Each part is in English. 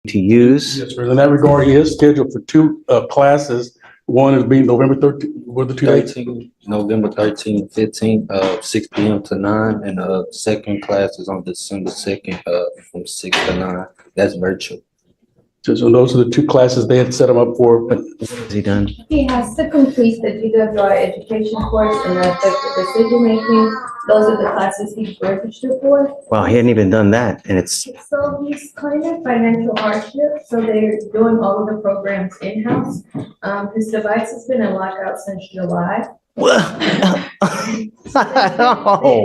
to use? Yes, sir. In that regard, he is scheduled for two classes. One is being November 13th, with the 2 dates. November 13th, 15th, 6 p.m. to 9, and second class is on December 2nd, from 6 to 9. That's virtual. So those are the two classes they had set him up for. But what has he done? He has to complete the DWI education course and the effective decision making. Those are the classes he's registered for. Well, he hadn't even done that, and it's So he's claiming financial hardship, so they're doing all of the programs in-house. His device has been in lockout since July. They've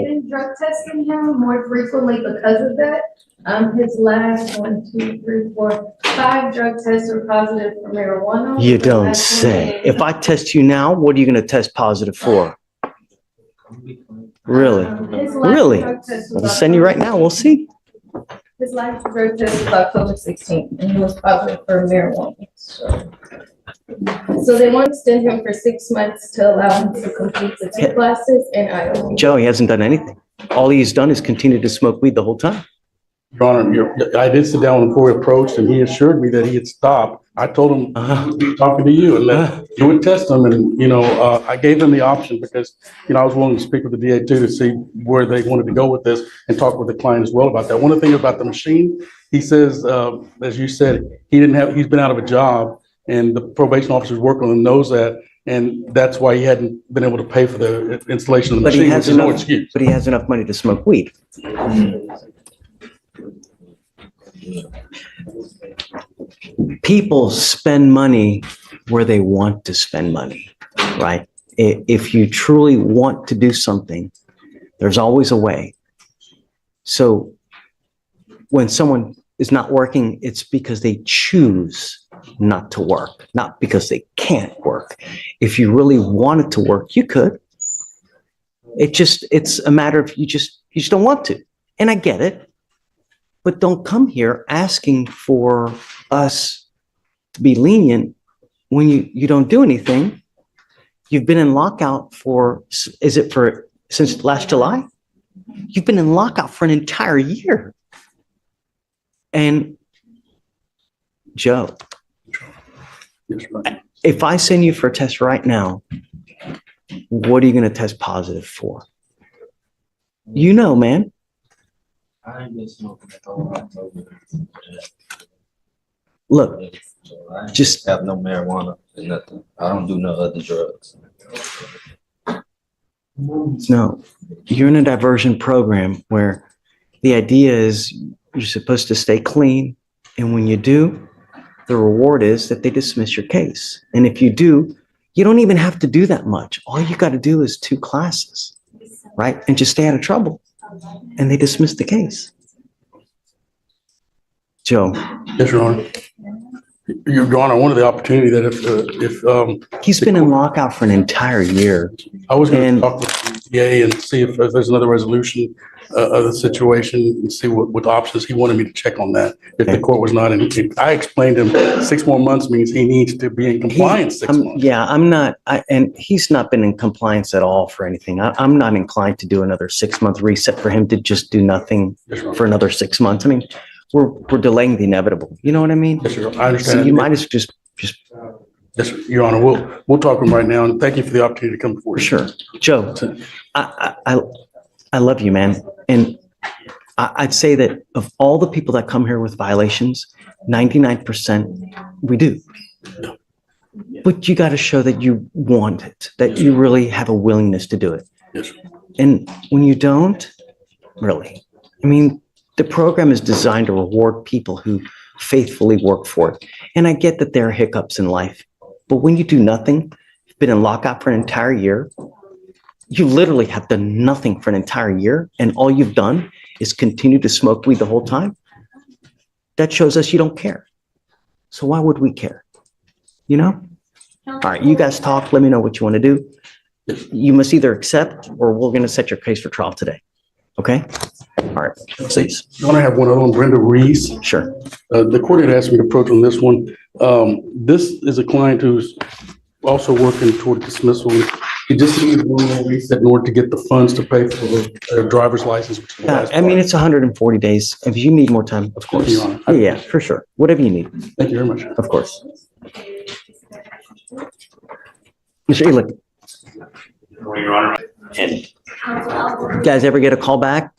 been drug testing him more frequently because of that. His last 5 drug tests were positive for marijuana. You don't say. If I test you now, what are you going to test positive for? Really? His last Really? drug test was I'll send you right now. We'll see. His last drug test was October 16th, and he was positive for marijuana. So they want to extend him for 6 months to allow him to complete the 2 classes and IOP. Joe, he hasn't done anything. All he's done is continue to smoke weed the whole time. Your Honor, I did sit down before he approached, and he assured me that he had stopped. I told him, talking to you, and that you would test him, and, I gave him the option because, I was willing to speak with the DA too to see where they wanted to go with this and talk with the client as well about that. One of the things about the machine, he says, as you said, he's been out of a job, and the probation officer's working on him, knows that, and that's why he hadn't been able to pay for the installation of the machine, which is no excuse. But he has enough money to smoke weed. People spend money where they want to spend money, right? If you truly want to do something, there's always a way. So when someone is not working, it's because they choose not to work, not because they can't work. If you really wanted to work, you could. It's a matter of you just don't want to. And I get it. But don't come here asking for us to be lenient when you don't do anything. You've been in lockout since last July? You've been in lockout for an entire year. And Joe, if I send you for a test right now, what are you going to test positive for? Man. I ain't been smoking the whole October. Look, I just have no marijuana and nothing. I don't do no other drugs. no, you're in a diversion program where the idea is you're supposed to stay clean. And when you do, the reward is that they dismiss your case. And if you do, you don't even have to do that much. All you got to do is 2 classes, right? And just stay out of trouble. And they dismissed the case. Joe. Yes, Your Honor. Your Honor, one of the opportunity that if He's been in lockout for an entire year. I was going to talk with the DA and see if there's another resolution of the situation and see what options he wanted me to check on that. If the court was not, and I explained to him 6 more months means he needs to be in compliance 6 months. Yeah, I'm not, and he's not been in compliance at all for anything. I'm not inclined to do another 6-month reset for him to just do nothing for another 6 months. I mean, we're delaying the inevitable. You know what I mean? Yes, sir. I understand. So you might as just. Yes, sir. Your Honor, we'll talk to him right now, and thank you for the opportunity to come before you. Sure. Joe, I love you, man. And I'd say that of all the people that come here with violations, 99% we do. But you got to show that you want it, that you really have a willingness to do it. Yes, sir. And when you don't, really, I mean, the program is designed to reward people who faithfully work for it. And I get that there are hiccups in life, but when you do nothing, you've been in lockout for an entire year, you literally have done nothing for an entire year, and all you've done is continue to smoke weed the whole time. That shows us you don't care. So why would we care? All right, you guys talk. Let me know what you want to do. You must either accept or we're going to set your case for trial today. Okay? All right, please. Your Honor, I have one other one, Brenda Reese. Sure. The court had asked me to approach on this one. This is a client who's also working toward dismissal. He just needed one more reset in order to get the funds to pay for their driver's license. Which is the last I mean, part. it's 140 days. If you need more time, of Thank you, course. Your Honor. Yeah, for sure. Whatever you need, Thank you very much. of course. Mr. Elick, Your Honor. And you guys ever get a call back?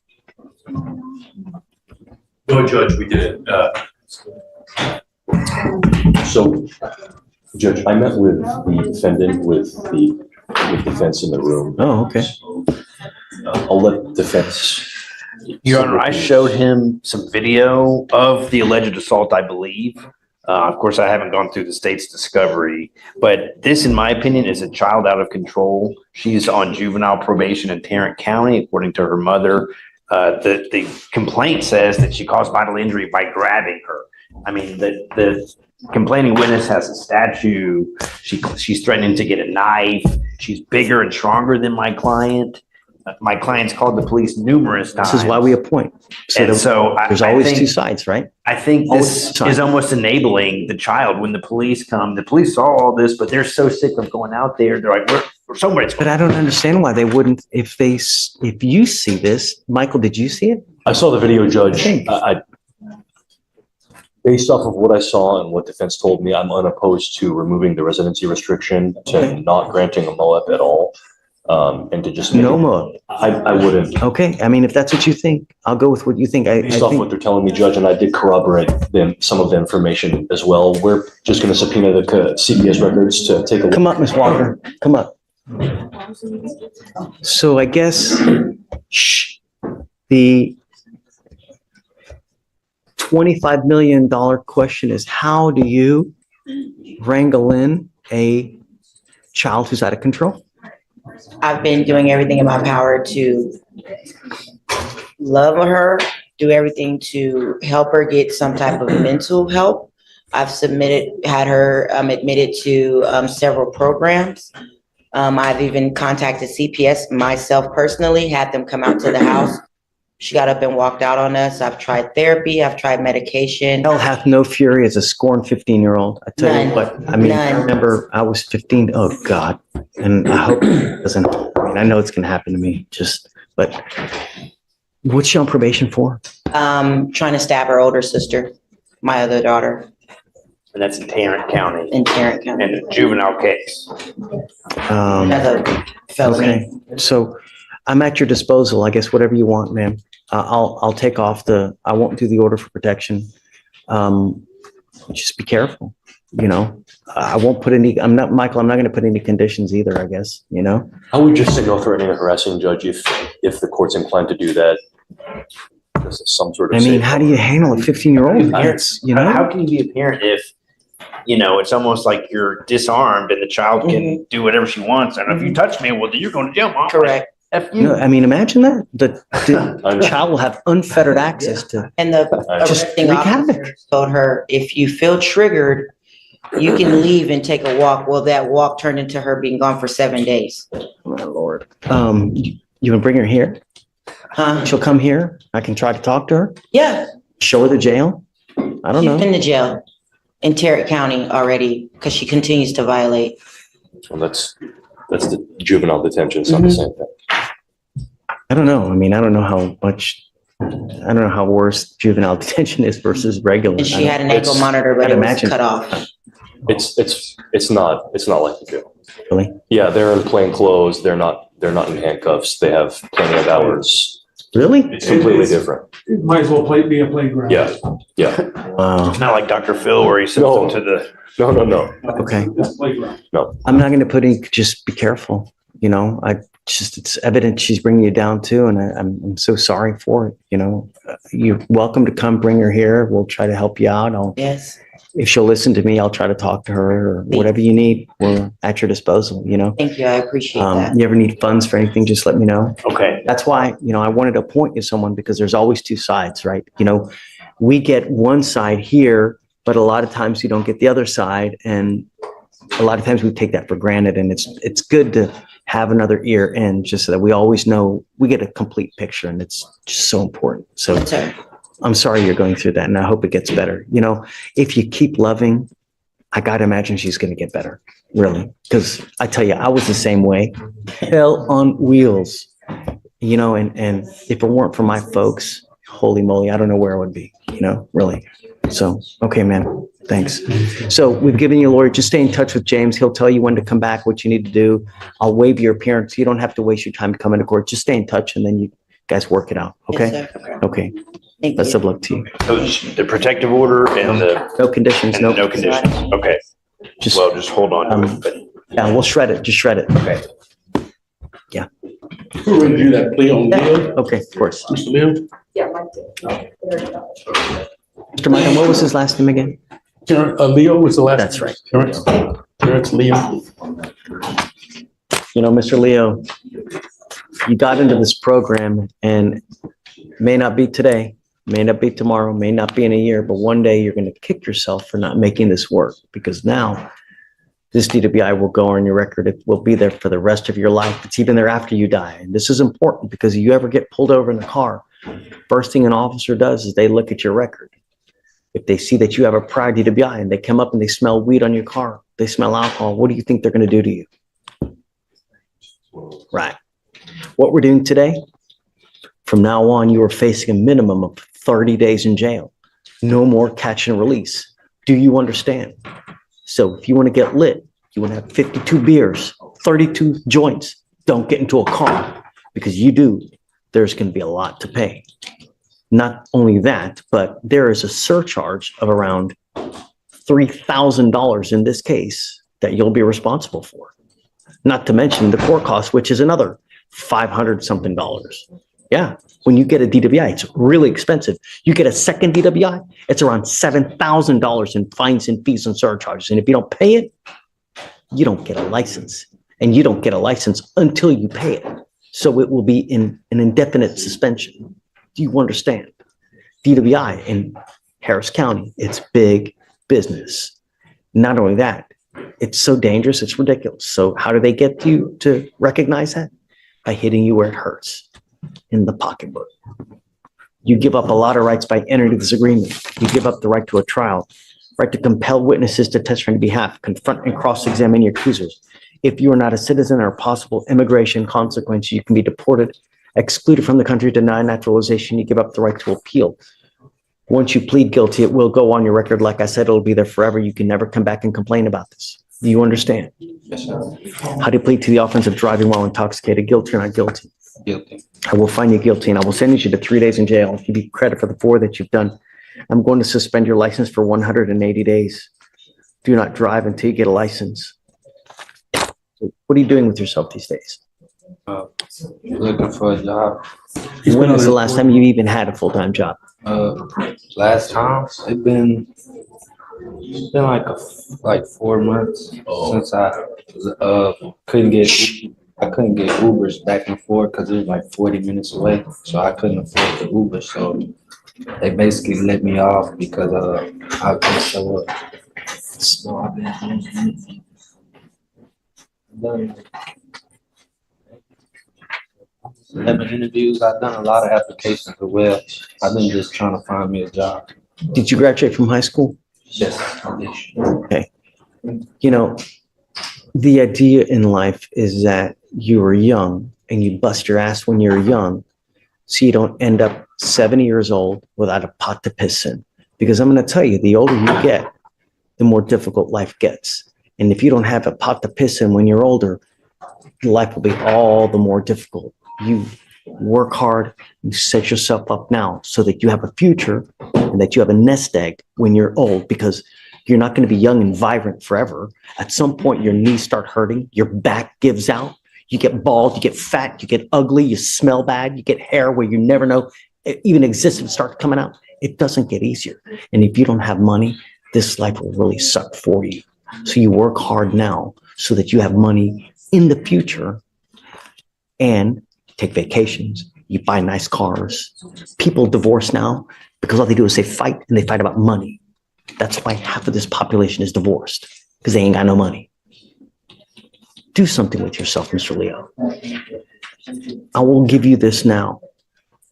no, Judge, we did. So, Judge, I met with the defendant with defense in the room. Oh, okay. I'll let defense. Your Honor, I showed him some video of the alleged assault, I believe. Of course, I haven't gone through the state's discovery, but this, in my opinion, is a child out of control. She's on juvenile probation in Tarrant County, according to her mother. The complaint says that she caused bodily injury by grabbing her. I mean, the complaining witness has a statue. She's threatening to get a knife. She's bigger and stronger than my client. My client's called the police numerous times. This is why we appoint. And so There's I always think- two sides, right? I think Always this time. is almost enabling the child when the police come. The police saw all this, but they're so sick of going out there. They're like, we're somebody's. But I don't understand why they wouldn't, if you see this, Michael, did you see it? I saw the video, Judge. Okay. Based off of what I saw and what defense told me, I'm unopposed to removing the residency restriction, to not granting a MOAP at all, and to just. No more. I wouldn't. Okay, I mean, if that's what you think, I'll go with what you think. I Based off what think, they're telling me, Judge, and I did corroborate some of the information as well. We're just going to subpoena the CPS records to take a look. come up, Ms. Walker, come up. So I guess, the $25 million question is, how do you wrangle in a child who's out of control? I've been doing everything in my power to love her, do everything to help her get some type of mental help. I've had her admitted to several programs. I've even contacted CPS myself personally, had them come out to the house. She got up and walked out on us. I've tried therapy. I've tried medication. Hell hath no fury as a scorned 15-year-old. I tell you None. what, I mean, I None. remember I was 15. Oh, God. And I hope it doesn't, I mean, I know it's going to happen to me, but what's she on probation for? Trying to stab her older sister, my other daughter, And that's in Tarrant County in Tarrant County. and a juvenile case. Another felony. Okay, so I'm at your disposal. I guess whatever you want, ma'am. I'll take off I won't do the order for protection. Just be careful, I won't put Michael, I'm not going to put any conditions either, I guess, I would just say no threatening or harassing, Judge, if the court's inclined to do that. This is some sort of. I mean, how do you handle a 15-year-old? Parents, how can you be a parent if, it's almost like you're disarmed and the child can do whatever she wants. And if you touch me, well, then you're going to jail, Mom. Correct. F you. No, I mean, imagine that. The I know. child will have unfettered access to, And the Just arresting wreak officer havoc. told her, if you feel triggered, you can leave and take a walk. Well, that walk turned into her being gone for 7 days. my Lord. You can bring her here. Huh? She'll come here. I can try to talk to her, Yeah, show her the jail. I don't she's know. been to jail in Tarrant County already because she continues to violate. Well, that's the juvenile detention. It's not the same thing. I don't know. I mean, I don't know how worse juvenile detention is versus regular. And she had an ankle monitor, but I'd it was imagine. cut off. It's not like the jail. Really? Yeah, they're in plain clothes. They're not in handcuffs. They have plenty of hours. Really? It's completely different. It might as well be a playground. Yeah. Wow. It's not like Dr. Phil where he sends No. them to the. No. Okay. It's a playground. I'm not going to put any, just be careful. It's evident she's bringing you down too. And I'm so sorry for it. You're welcome to come bring her here. We'll try to help you out. Yes. If she'll listen to me, I'll try to talk to her or whatever you need. We're at your disposal, Thank you. I appreciate that. You ever need funds for anything, just let me know. Okay. That's why, I wanted to appoint you someone because there's always two sides, right? We get one side here, but a lot of times you don't get the other side. And a lot of times we take that for granted, and it's good to have another ear in just so that we always know we get a complete picture, and it's just so important. So That's her. I'm sorry you're going through that, and I hope it gets better. If you keep loving I gotta imagine she's gonna get better, really. Because I tell you, I was the same way. Hell on wheels. You know, and if it weren't for my folks, holy moly, I don't know where I would be, you know, really. So, okay, man, thanks. So we've given you a lawyer. Just stay in touch with James. He'll tell you when to come back, what you need to do. I'll waive your appearance. You don't have to waste your time to come into court. Just stay in touch and then you guys work it out, okay? Yes, sir. Okay, Thank best you. of luck to you. So the protective order and the, No conditions, and no no, conditions. Okay. just, Well, just hold on to it, but yeah, we'll shred it, just shred it. okay. We're ready to do that plea on Leo, Okay, of course. Mr. Leo. Yeah, Mike did. Mr. Michael, what was his last name again? Leo was the last. That's right. Terrence Leo. You know, Mr. Leo, you got into this program and may not be today, may not be tomorrow, may not be in a year, but one day you're going to kick yourself for not making this work because now this DWI will go on your record. It will be there for the rest of your life. It's even there after you die. And this is important because if you ever get pulled over in a car, first thing an officer does is they look at your record. If they see that you have a prior DWI and they come up and they smell weed on your car, they smell alcohol, what do you think they're going to do to you? Right. What we're doing today, from now on, you are facing a minimum of 30 days in jail. No more catch and release. Do you understand? So if you want to get lit, you want to have 52 beers, 32 joints, don't get into a car because you do, there's going to be a lot to pay. Not only that, but there is a surcharge of around $3,000 in this case that you'll be responsible for. Not to mention the court cost, which is another 500 something dollars. Yeah. When you get a DWI, it's really expensive. You get a second DWI, it's around $7,000 in fines and fees and surcharges. And if you don't pay it, you don't get a license. And you don't get a license until you pay it. So it will be in an indefinite suspension. Do you understand? DWI in Harris County, it's big business. Not only that, it's so dangerous, it's ridiculous. So how do they get you to recognize that? By hitting you where it hurts, in the pocketbook. You give up a lot of rights by entering this agreement. You give up the right to a trial, right to compel witnesses to testify on your behalf, confront and cross-examine your accusers. If you are not a citizen or possible immigration consequence, you can be deported, excluded from the country, denied naturalization. You give up the right to appeal. Once you plead guilty, it will go on your record. Like I said, it'll be there forever. You can never come back and complain about this. Do you understand? Yes, sir. How do you plead to the offense of driving while intoxicated? Guilty or not guilty? Guilty. I will find you guilty and I will sentence you to 3 days in jail. I'll give you credit for the 4 that you've done. I'm going to suspend your license for 180 days. Do not drive until you get a license. So what are you doing with yourself these days? Looking for a job. When was the last time you even had a full-time job? Last time it's been like 4 months since I couldn't get Ubers back and forth because it was like 40 minutes away, so I couldn't afford the Uber. So they basically let me off because I couldn't show up. So I've been done 11 interviews. I've done a lot of applications as well. I've been just trying to find me a job. Did you graduate from high school? Yes. Okay. You know, the idea in life is that you are young and you bust your ass when you're young so you don't end up 70 years old without a pot to piss in. Because I'm going to tell you, the older you get, the more difficult life gets. And if you don't have a pot to piss in when you're older, life will be all the more difficult. You work hard, you set yourself up now so that you have a future and that you have a nest egg when you're old, because you're not going to be young and vibrant forever. At some point, your knees start hurting, your back gives out, you get bald, you get fat, you get ugly, you smell bad, you get hair where you never know it even exists and start coming out. It doesn't get easier. And if you don't have money, this life will really suck for you. So you work hard now so that you have money in the future and take vacations. You buy nice cars. People divorce now because all they do is they fight and they fight about money. That's why half of this population is divorced, because they ain't got no money. Do something with yourself, Mr. Leo. I will give you this now.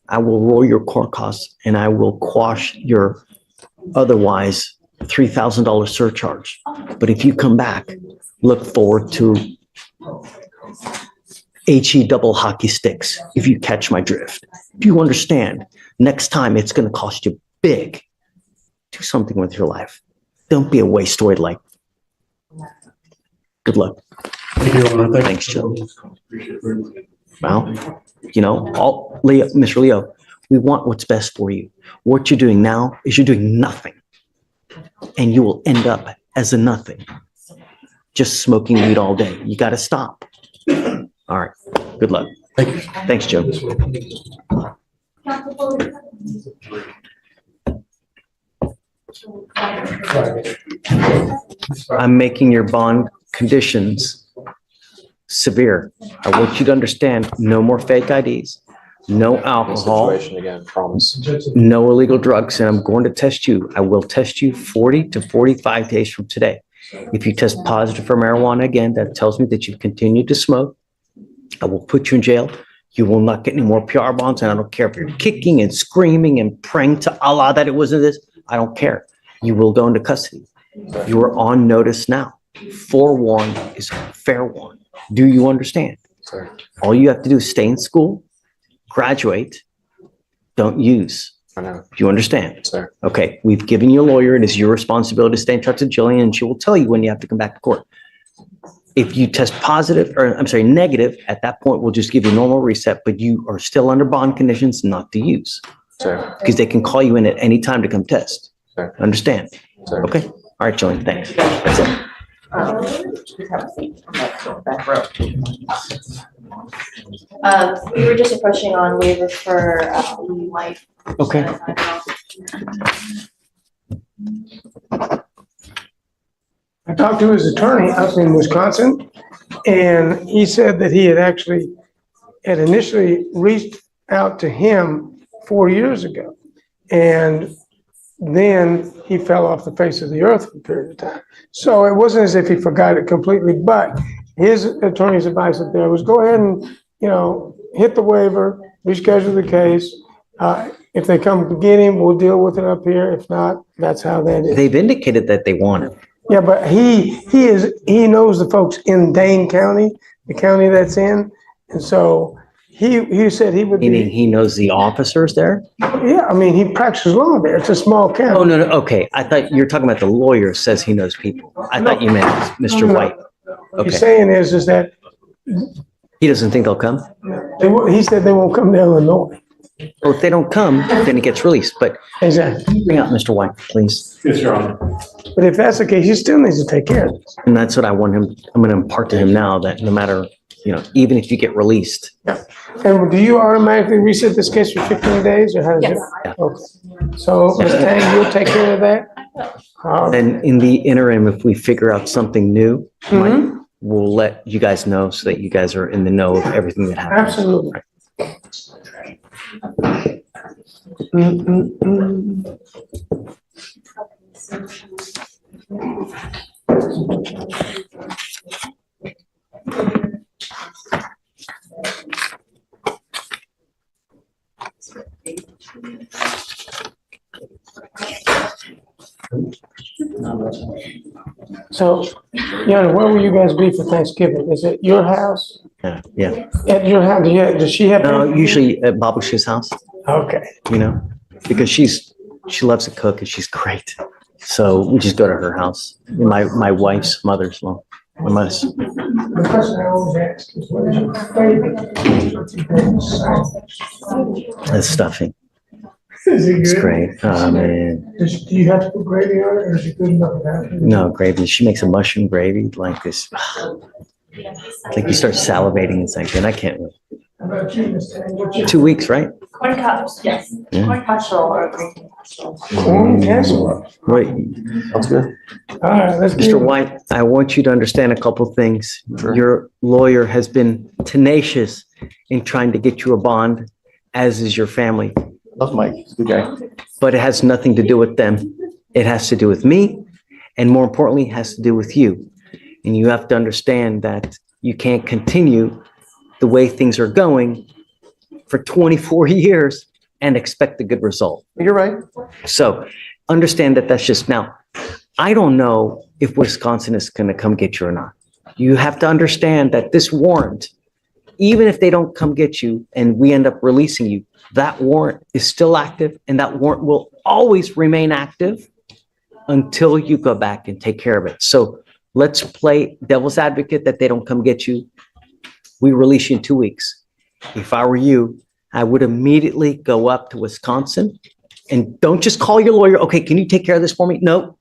I will roll your court costs and I will quash your otherwise $3,000 surcharge. But if you come back, look forward to HE double hockey sticks, if you catch my drift. If you understand, next time it's going to cost you big. Do something with your life. Don't be a wastoid like. Good luck. Thank you, Your Honor. Thank Thanks, you. Joe. Well, you know, Leo, Mr. Leo, we want what's best for you. What you're doing now is you're doing nothing. And you will end up as a nothing. Just smoking weed all day. You got to stop. All right. Good luck. Thank you. Thanks, Joe. I'm making your bond conditions severe. I want you to understand, no more fake IDs, no alcohol, Situation again, promise. no illegal drugs, and I'm going to test you. I will test you 40 to 45 days from today. If you test positive for marijuana again, that tells me that you've continued to smoke. I will put you in jail. You will not get any more PR bonds, and I don't care if you're kicking and screaming and praying to Allah that it wasn't this. I don't care. You will go into custody. You are on notice now. Forewarned is fair warned. Do you understand? Sir. All you have to do is stay in school, graduate, don't use. I know, Do you understand? sir. Okay, we've given you a lawyer. It is your responsibility to stay in touch with Jillian, and she will tell you when you have to come back to court. If you test positive, or I'm sorry, negative, at that point, we'll just give you a normal reset, but you are still under bond conditions not to use, Sir. because they can call you in at any time to come test. Sir. Understand? Sir. Okay, all right, Jillian, thanks. That's it. We were just approaching on waiver for life. Okay. I talked to his attorney up in Wisconsin, and he said that he had initially reached out to him 4 years ago. And then he fell off the face of the earth for a period of time. So it wasn't as if he forgot it completely, but his attorney's advice up there was go ahead and, hit the waiver, reschedule the case. If they come to get him, we'll deal with it up here. If not, that's how that is. They've indicated that they want it. Yeah, but he knows the folks in Dane County, the county that's in. And so he said he would Meaning be, he knows the officers there? yeah, I mean, he practices law there. It's a small Oh, county. no, okay. I thought you were talking about the lawyer says he knows people. I thought you meant Mr. No. White. What he's Okay. saying is that He doesn't think they'll come? he said they won't come to Illinois. Well, if they don't come, then he gets released. But Exactly. bring out Mr. White, please. Yes, Your Honor. But if that's the case, he still needs to take care of this. And that's what I want him, I'm going to impart to him now that no matter, even if you get released, And do you automatically reset this case for 15 days or how does it? Yes. Okay. So, Ms. Tang, you'll take care of that? then in the interim, if we figure out something new, Mhm. we'll let you guys know so that you guys are in the know of everything that happens. Absolutely. So, Yana, where will you guys be for Thanksgiving? Is it your house? Yeah. At your house? Does she have? No, usually at Babusha's house, Okay. because she loves to cook and she's great. So we just go to her house. My wife's mother-in-law. The question I always ask is what is your favorite? That's stuffing. Is it It's good? great. Oh, man. Do you have to put gravy on it or is it good enough without it? No, gravy. She makes a mushroom gravy like this. Like you start salivating. It's like, and I can't wait. How about you, Ms. Tang? What's your 2 weeks, right? Corn cups, yes. Yeah. Corn casserole or green casserole. corn casserole? Wait, Sounds good. All right, let's Mr. get. White, I want you to understand a couple things. Your lawyer has been tenacious in trying to get you a bond, as is your family. Love Mike. He's a good guy. But it has nothing to do with them. It has to do with me, and more importantly, it has to do with you. And you have to understand that you can't continue the way things are going for 24 years and expect a good result. You're right. So understand that that's just now. I don't know if Wisconsin is going to come get you or not. You have to understand that this warrant, even if they don't come get you and we end up releasing you, that warrant is still active and that warrant will always remain active until you go back and take care of it. So let's play devil's advocate that they don't come get you. We release you in 2 weeks. If I were you, I would immediately go up to Wisconsin and don't just call your lawyer. Okay, can you take care of this for me? No,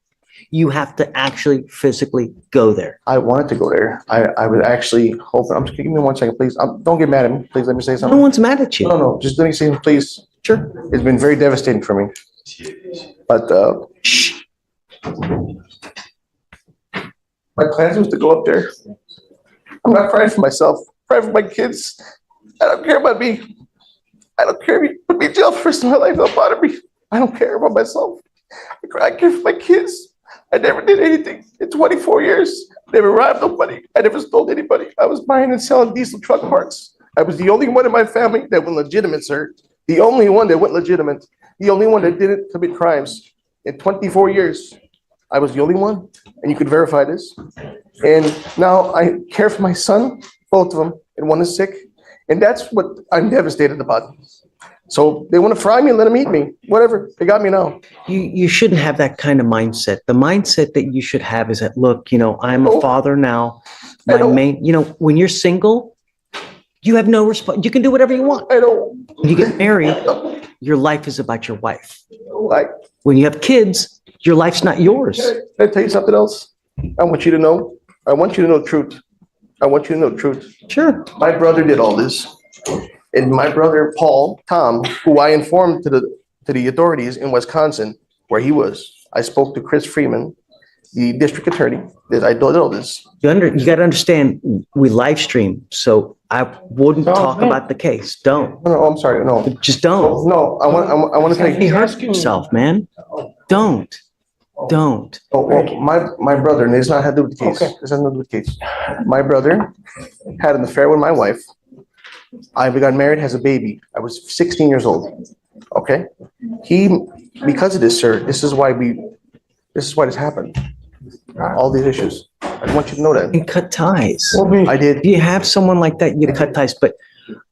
you have to actually physically go there. I wanted to go there. I was actually hoping, give me 1 second, please. Don't get mad at me. Please let me say No something. one's mad at you. No, just let me say something, please. Sure. It's been very devastating for me. But, my plans was to go up there. I'm not crying for myself, I'm crying for my kids. I don't care about me. I don't care if you put me in jail for the rest of my life, don't bother me. I don't care about myself. I care for my kids. I never did anything in 24 years. Never robbed nobody. I never stole anybody. I was buying and selling diesel truck parts. I was the only one in my family that went legitimate, sir. The only one that went legitimate. The only one that didn't commit crimes in 24 years. I was the only one, and you could verify this. And now I care for my son, both of them, and one is sick. And that's what I'm devastated about. So they want to fry me and let them eat me. Whatever, they got me now. You shouldn't have that kind of mindset. The mindset that you should have is that, look, I'm a father now. I don't- When you're single, you have no response. You can do whatever you want. I don't When you get married, your life is about your wife. like. When you have kids, your life's not yours. Can I tell you something else? I want you to know. I want you to know the truth. I want you to know the truth. Sure. My brother did all this. And my brother, Tom, who I informed to the authorities in Wisconsin where he was. I spoke to Chris Freeman, the district attorney, that I did all this. You got to understand, we live stream, so I wouldn't Oh, talk man. about the case. Don't. No, I'm sorry, no. Just don't. No, I want to He take, hurt himself, man. Don't. my brother, and it's not had to do with the case. Okay. This has nothing to do with the case. My brother had an affair with my wife. We got married, has a baby. I was 16 years old. Okay? Because of this, sir, this is why this happened. All these issues. I want you to know that. And cut ties. We'll be, I did. If you have someone like that, you cut ties. But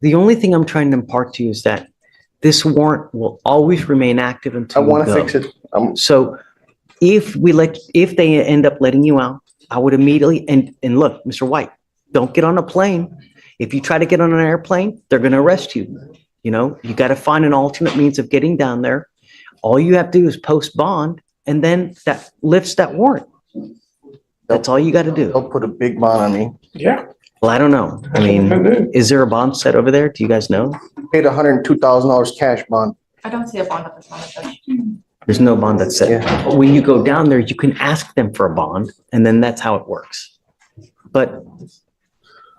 the only thing I'm trying to impart to you is that this warrant will always remain active I until want you to go. fix it. So if they end up letting you out, I would immediately, and look, Mr. White, don't get on a plane. If you try to get on an airplane, they're going to arrest you. You got to find an alternate means of getting down there. All you have to do is post bond, and then that lifts that warrant. That's all you got to do. They'll put a big bond on me. yeah. Well, I don't know. I mean, is there a bond set over there? Do you guys know? Paid $102,000 cash bond. I don't see a bond at this moment, Judge. There's no bond that's set. Yeah. When you go down there, you can ask them for a bond, and then that's how it works. But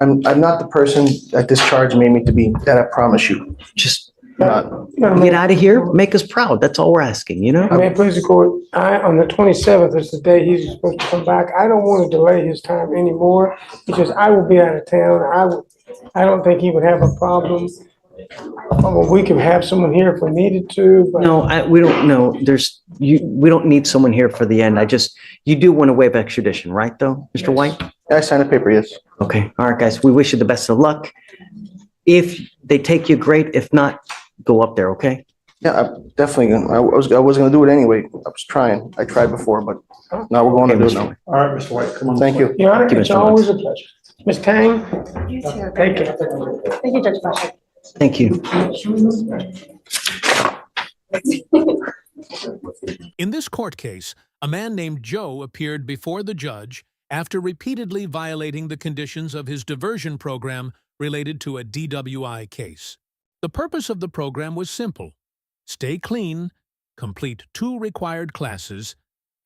I'm not the person that this charge made me to be, that I promise you. just Not. get out of here, make us proud. That's all we're asking, May it please the court, on the 27th is the day he's supposed to come back. I don't want to delay his time anymore because I will be out of town. I don't think he would have a problem. We could have someone here if we needed to, but. No, we don't know. We don't need someone here for the end. You do want to waive extradition, right though, Mr. White? I signed a paper, yes. Okay. All right, guys, we wish you the best of luck. If they take you, great. If not, go up there, okay? Yeah, I'm definitely, I was gonna do it anyway. I was trying. I tried before, but now we're going to do it now. All right, Mr. White, come on. Thank you. Your Honor, Thank you, it's Mr. always a pleasure. Ms. Tang, You too. thank you. Thank you, Judge Fleischer. Thank you. In this court case, a man named Joe appeared before the judge after repeatedly violating the conditions of his diversion program related to a DWI case. The purpose of the program was simple: stay clean, complete 2 required classes,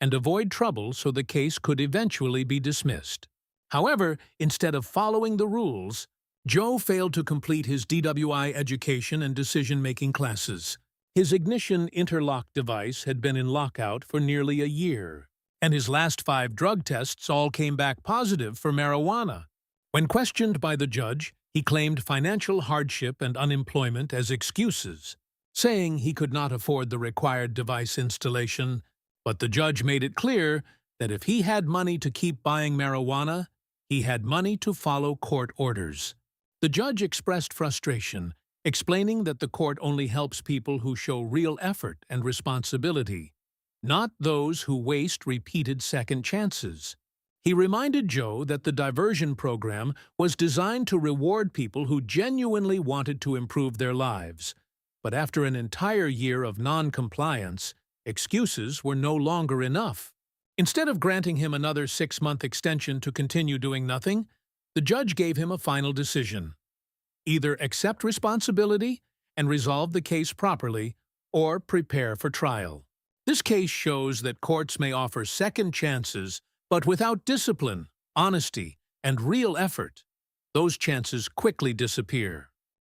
and avoid trouble so the case could eventually be dismissed. However, instead of following the rules, Joe failed to complete his DWI education and decision-making classes. His ignition interlock device had been in lockout for nearly a year, and his last 5 drug tests all came back positive for marijuana. When questioned by the judge, he claimed financial hardship and unemployment as excuses, saying he could not afford the required device installation But the judge made it clear that if he had money to keep buying marijuana, he had money to follow court orders. The judge expressed frustration, explaining that the court only helps people who show real effort and responsibility, not those who waste repeated second chances. He reminded Joe that the diversion program was designed to reward people who genuinely wanted to improve their lives. But after an entire year of non-compliance, excuses were no longer enough. Instead of granting him another 6-month extension to continue doing nothing, the judge gave him a final decision. Either accept responsibility and resolve the case properly, or prepare for trial. This case shows that courts may offer second chances, but without discipline, honesty, and real effort, those chances quickly disappear.